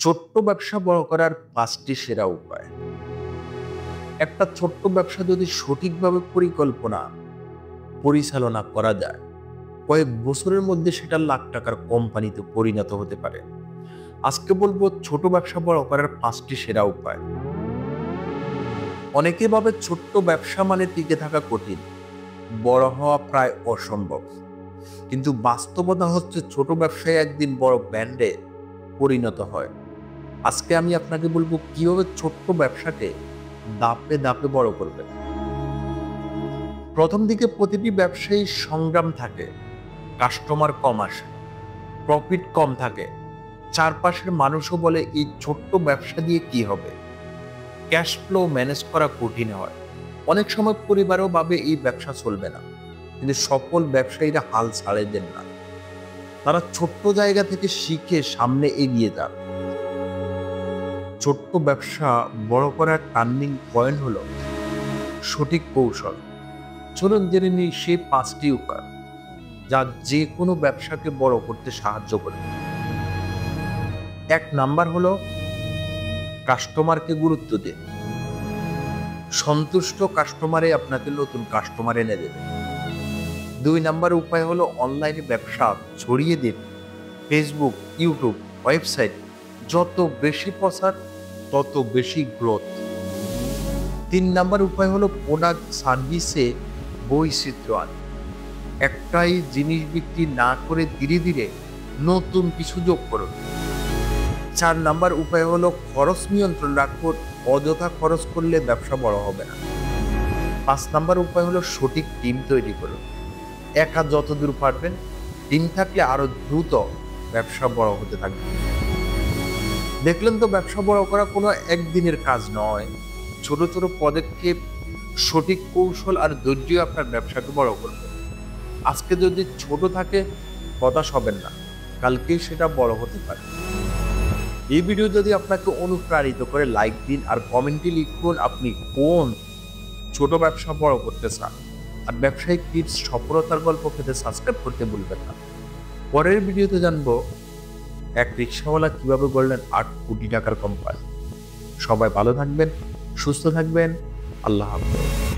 ছোট্ট ব্যবসা বড় করার ৫টি সেরা উপায়। একটা ছোট্ট ব্যবসা যদি সঠিকভাবে পরিচালনা করা যায়, কয়েক বছরের মধ্যে সেটা লাখ টাকার কোম্পানিতে পরিণত হতে পারে। আজকে বলবো ছোট ব্যবসা বড় করার ৫টি সেরা উপায়। অনেকে ভাবে ছোট্ট ব্যবসা মানে টিকে থাকা কঠিন, বড় হওয়া প্রায় অসম্ভব। কিন্তু বাস্তবতা হচ্ছে ছোট ব্যবসায় একদিন বড় ব্র্যান্ডে পরিণত হয়। আজকে আমি আপনাকে বলবো কিভাবে ছোট্ট ব্যবসাকে ধাপে ধাপে বড় করবেন। প্রথম দিকে প্রতিটি ব্যবসায়ী সংগ্রাম থাকে, কাস্টমার কম আসে, প্রফিট কম থাকে, চারপাশের মানুষও বলে এই ছোট্ট ব্যবসা দিয়ে কি হবে। ক্যাশ ফ্লো ম্যানেজ করা কঠিন হয়। অনেক সময় পরিবারও ভাবে এই ব্যবসা চলবে না, কিন্তু সফল ব্যবসায়ীরা হাল ছাড়ে দেন না। তারা ছোট্ট জায়গা থেকে শিখে সামনে এগিয়ে যান। ছোট্ট ব্যবসা বড় করার টার্নিং পয়েন্ট হলো সঠিক কৌশল। চলুন জেনে নিই সেই ৫টি উপায় যা যে কোনো ব্যবসাকে বড় করতে সাহায্য করে। ১ নাম্বার হলো কাস্টমারকে গুরুত্ব দিন। সন্তুষ্ট কাস্টমারে আপনাকে নতুন কাস্টমার এনে দেবে। ২ নাম্বার উপায় হলো অনলাইনে ব্যবসা ছড়িয়ে দিন। ফেসবুক, ইউটিউব, ওয়েবসাইট, যত বেশি প্রচার তত বেশি গ্রোথ। ৩ নাম্বার উপায় হলো প্রোডাক্ট সার্ভিসে বৈচিত্র্য আন। একটাই জিনিস বিক্রি না করে ধীরে ধীরে নতুন কিছু যোগ করুন। ৪ নাম্বার উপায় হলো খরচ নিয়ন্ত্রণ রাখুন। অযথা খরচ করলে ব্যবসা বড় হবে না। ৫ নাম্বার উপায় হলো সঠিক টিম তৈরি করুন। একা যতদূর পারবেন, টিম থাকলে আরো দ্রুত ব্যবসা বড় হতে থাকবে। দেখলেন তো, ব্যবসা বড় করা কোনো একদিনের কাজ নয়। ছোট ছোট পদক্ষেপ, সঠিক কৌশল আর ধৈর্য আপনার ব্যবসাকে বড় করবে। আজকে যদি ছোট থাকে, হতাশ হবেন না, কালকে সেটা বড় হতে পারে। এই ভিডিও যদি আপনাকে অনুপ্রাণিত করে লাইক দিন আর কমেন্টে লিখুন আপনি কোন ছোট ব্যবসা বড় করতে চান। আর ব্যবসায়িক টিপস, সফলতার গল্প পেতে সাবস্ক্রাইব করতে ভুলবেন না। পরের ভিডিওতে জানবো এক রিকশাওয়ালা কিভাবে গড়লেন ৮ কোটি টাকার কোম্পানি। সবাই ভালো থাকবেন, সুস্থ থাকবেন। আল্লাহ হাফেজ।